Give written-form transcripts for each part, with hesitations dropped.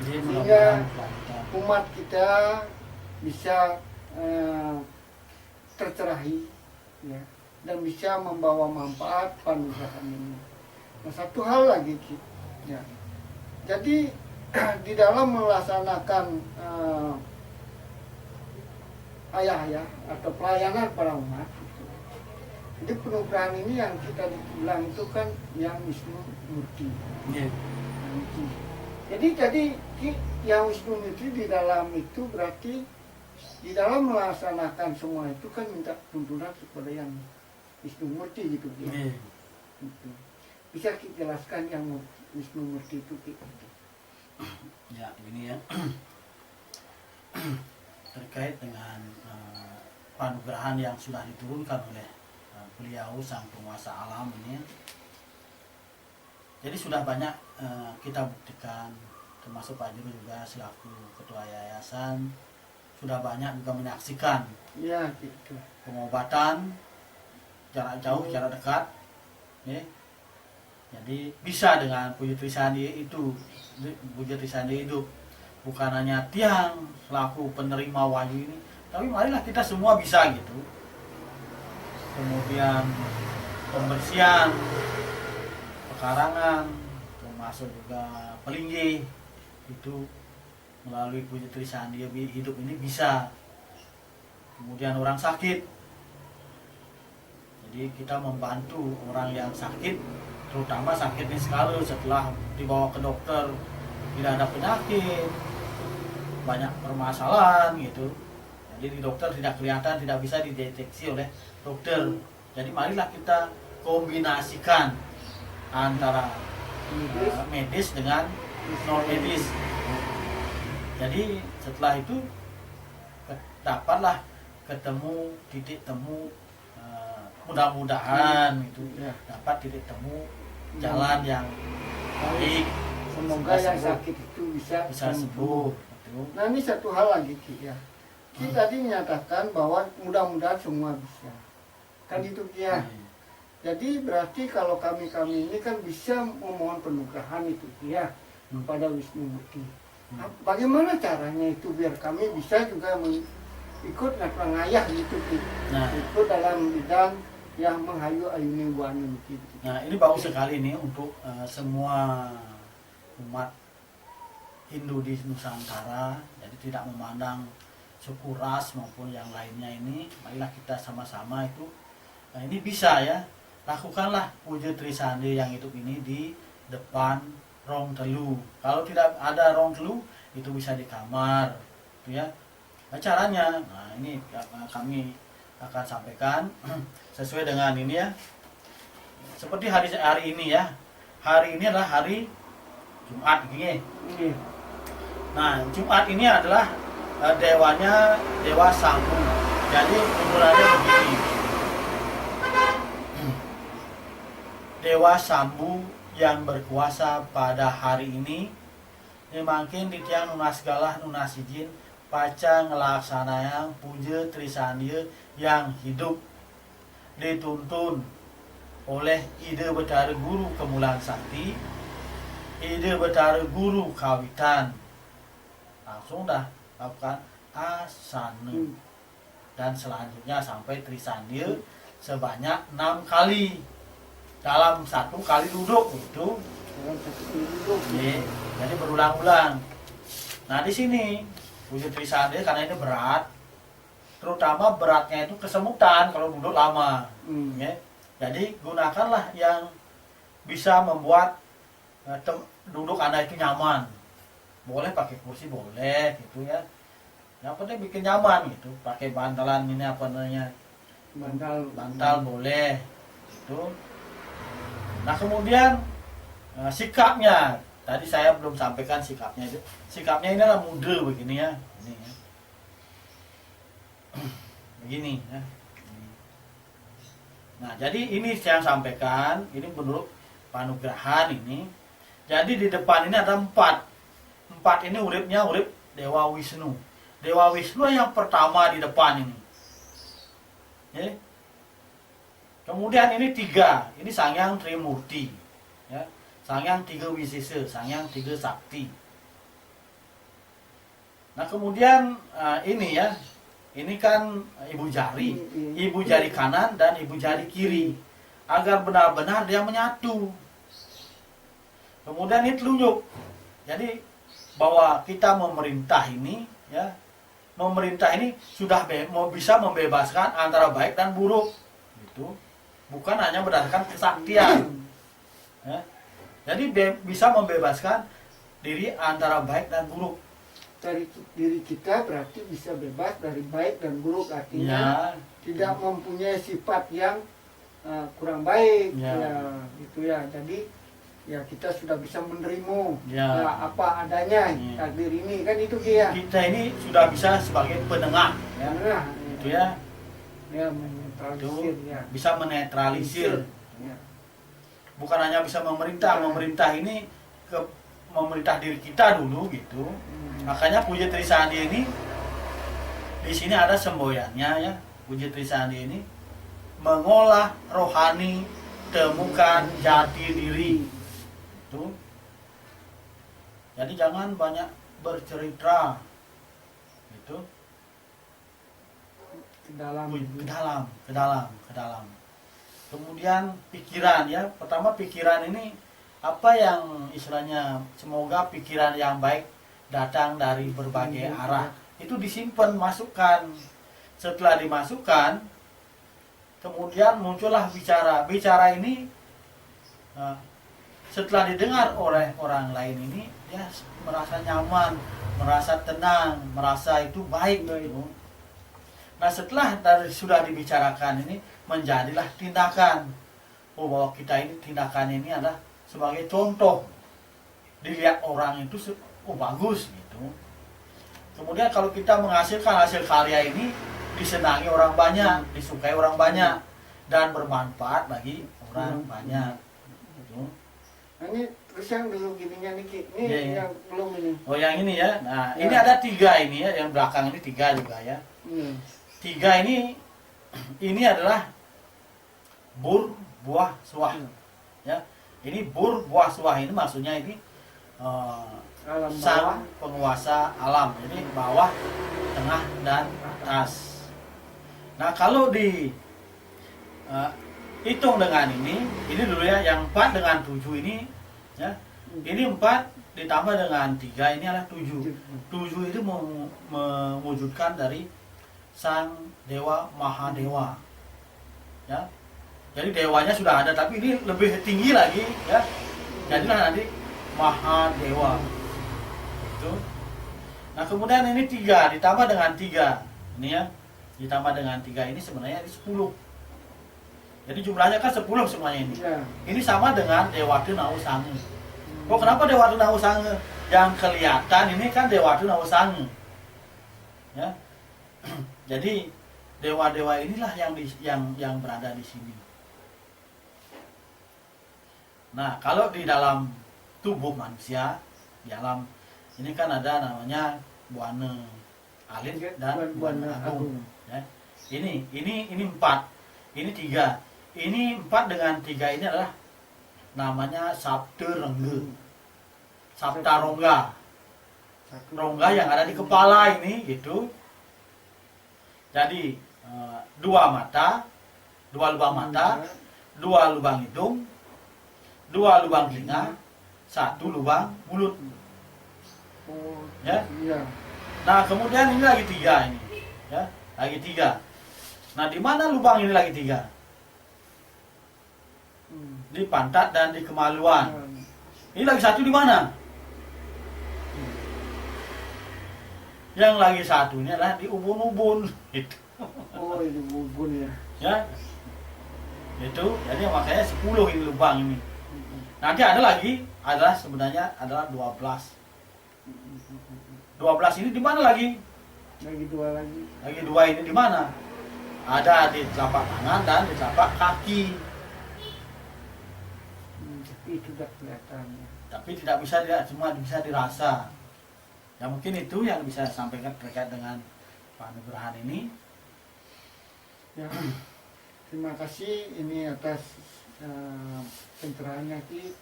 sehingga umat kita bisa tercerahi, ya, dan bisa membawa manfaat panugrahan ini. Nah, satu hal lagi, ya, jadi di dalam melaksanakan ayah atau pelayanan para umat, jadi penugrahan ini yang kita bilang itu kan yang Wisnu Murti. Yeah. Jadi yang Wisnu Murti di dalam itu berarti di dalam melaksanakan semua itu kan minta tuntunan kepada yang Wisnu Murti gitu. Yeah. Gitu. Bisa kita jelaskan yang Wisnu Murti itu gitu. Ya, ini ya. Terkait dengan panugrahan yang sudah diturunkan oleh beliau sang penguasa alam ini, jadi sudah banyak kita buktikan, termasuk Pak Juru juga selaku ketua yayasan sudah banyak juga menyaksikan ya, gitu. pengobatan jarak jauh, jarak dekat, ya. Jadi bisa dengan Puji Trisandi itu, Puji Trisandi hidup bukan hanya tiang selaku penerima wahyu ini, tapi marilah kita semua bisa gitu. Kemudian pembersihan pekarangan, termasuk juga pelinggih, itu melalui Puji Trisandi hidup ini bisa. Kemudian orang sakit, jadi kita membantu orang yang sakit, terutama sakitnya sekali setelah dibawa ke dokter tidak ada penyakit, banyak permasalahan gitu. Jadi di dokter tidak kelihatan, tidak bisa dideteksi oleh dokter. Jadi marilah kita kombinasikan antara medis dengan non medis. Jadi setelah itu dapatlah ketemu titik temu, mudah-mudahan itu dapat titik temu jalan yang baik. Semoga yang sakit itu bisa sembuh. Nah, ini satu hal lagi, ya. Ki tadi menyatakan bahwa mudah-mudahan semua bisa. Kan itu, ya. Jadi berarti kalau kami ini kan bisa memohon penugrahan itu, ya, kepada Wisnu Murti. Bagaimana caranya itu biar kami bisa juga ikut ngayah gitu, ikut dalam bidang yang menghayu-ayuni Bu Ani gitu. Nah, ini bagus sekali nih untuk semua umat Hindu di Nusantara, jadi tidak memandang suku ras maupun yang lainnya ini, marilah kita sama-sama itu, nah ini bisa ya, lakukanlah Puji Trisandi yang hidup ini di depan rong telu. Kalau tidak ada rong telu, itu bisa di kamar, gitu ya. Nah, caranya, nah ini kami akan sampaikan sesuai dengan ini ya. Seperti hari ini ya, hari ini adalah hari Jumat gini. Nah, Jumat ini adalah dewanya Dewa Sambu. Jadi ukurannya begini. Dewa Sambu yang berkuasa pada hari ini makin di tiang nunas galah nunas izin paca ngelaksanayang Puji Trisandi yang hidup dituntun oleh ide Betara Guru Kemulan Sakti, ide Betara Guru Kawitan. Langsung dah lakukan asana, dan selanjutnya sampai Trisandi sebanyak 6 kali dalam satu kali duduk itu. Jadi berulang-ulang. Nah di sini Puji Trisandi karena ini berat, terutama beratnya itu kesemutan kalau duduk lama. Ya. Jadi gunakanlah yang bisa membuat duduk Anda itu nyaman. Boleh pakai kursi, boleh gitu ya. Yang penting bikin nyaman gitu. Pakai bantalan ini apa namanya? Bantal boleh gitu. Nah kemudian sikapnya, tadi saya belum sampaikan sikapnya itu. Sikapnya ini adalah mudra begini ya. Ini ya. Begini ya. Nah jadi ini saya sampaikan, ini menurut panugrahan ini. Jadi di depan ini ada 4 ini uripnya urip Dewa Wisnu. Dewa Wisnu yang pertama di depan ini. Ya. Kemudian ini 3, ini Sangyang Trimurti, ya. Sangyang 3 Wisesa, Sangyang 3 Sakti. Nah kemudian ini ya, ini kan ibu jari, ibu jari kanan dan ibu jari kiri, agar benar-benar dia menyatu. Kemudian ini telunjuk. Jadi bahwa kita memerintah ini, ya, memerintah ini sudah mau bisa membebaskan antara baik dan buruk, gitu. Bukan hanya berdasarkan kesaktian. Ya. Jadi bisa membebaskan diri antara baik dan buruk. Dari diri kita berarti bisa bebas dari baik dan buruk, artinya Ya. tidak mempunyai sifat yang kurang baik, Ya. ya itu ya. Jadi ya kita sudah bisa menerima Ya. apa adanya Ya. takdir ini, kan itu dia. Kita ini sudah bisa sebagai penengah, ya. Nah, Itu ya, ya itu menetralisir ya. bisa menetralisir. Ya. Bukan hanya bisa memerintah, memerintah ini memerintah diri kita dulu, gitu. Makanya Puji Trisandi ini di sini ada semboyannya, ya. Puji Trisandi ini mengolah rohani, temukan jati diri. Itu. Jadi jangan banyak bercerita, gitu. Ke dalam. Ke dalam. Kemudian pikiran, ya. Pertama pikiran ini apa yang istilahnya, semoga pikiran yang baik datang dari berbagai arah. Itu disimpan, masukkan. Setelah dimasukkan, kemudian muncullah bicara. Bicara ini setelah didengar oleh orang lain ini, dia merasa nyaman, merasa tenang, merasa itu baik, gitu. Nah setelah sudah dibicarakan ini, menjadilah tindakan. Oh, bahwa kita ini tindakannya ini adalah sebagai contoh, dilihat orang itu oh bagus, gitu. Kemudian kalau kita menghasilkan hasil karya ini disenangi orang banyak, disukai orang banyak, dan bermanfaat bagi orang banyak, gitu. Nah, ini terus yang dulu gininya nih, ini Ya, ya. yang belum ini. Oh yang ini ya, nah Ya. ini ada 3 ini ya, yang belakang ini 3 juga ya. 3 ini adalah bur buah suah, ya. Ini bur buah suah ini maksudnya ini Alam sang bawah. penguasa alam, jadi bawah, tengah dan atas. Nah kalau di hitung dengan ini dulu ya, yang 4 dengan 7 ini, ya. Ini 4 ditambah dengan 3 ini adalah 7. 7 itu mewujudkan dari sang dewa Mahadewa, ya. Jadi dewanya sudah ada, tapi ini lebih tinggi lagi, ya. Jadilah nanti Mahadewa. Itu. Nah kemudian ini 3 ditambah dengan 3 ini, ya, ditambah dengan 3 ini sebenarnya ini 10. Jadi jumlahnya kan 10 semuanya ini. Ya. Ini sama dengan Dewata Nausange. Kok kenapa Dewata Nausange? Yang kelihatan ini kan Dewata Nausange, ya. Jadi dewa-dewa inilah yang berada di sini. Nah, kalau di dalam tubuh manusia, di alam ini kan ada namanya Buana Alit dan Buana Agung, ya. Ini 4, ini 3. Ini 4 dengan 3 ini adalah namanya Sabda Rengga. Sabda Rongga. Rongga yang ada di kepala ini, gitu. Jadi 2 mata, 2 lubang mata, 2 lubang hidung, 2 lubang telinga, 1 lubang mulut. Oh, Ya. iya. Nah kemudian ini lagi 3 ini, ya, lagi 3. Nah di mana lubang ini lagi 3? Di pantat dan di kemaluan. Ini lagi 1 di mana? Yang lagi 1 ini adalah di ubun-ubun, gitu. Oh, ini bubun ya. Ya, itu jadi makanya 10 ini lubang ini. Nanti ada lagi, adalah sebenarnya adalah 12. 12 ini di mana lagi? Lagi 2 lagi. Lagi 2 ini di mana? Ada di telapak tangan dan di telapak kaki. Tapi tidak kelihatan. Tapi tidak bisa dilihat, cuma bisa dirasa. Ya mungkin itu yang bisa saya sampaikan terkait dengan Pak Nugrahan ini. Ya, terima kasih ini atas pencerahannya Ki.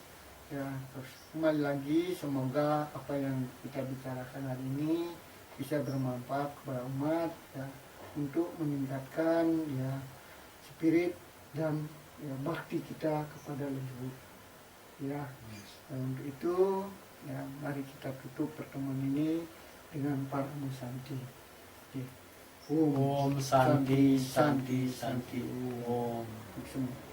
Ya, terus kembali lagi semoga apa yang kita bicarakan hari ini bisa bermanfaat kepada umat ya, untuk meningkatkan ya spirit dan ya, bakti kita kepada leluhur ya. Dan untuk itu ya mari kita tutup pertemuan ini dengan para musanti. Om Om Santi Santi Santi Om. Semua.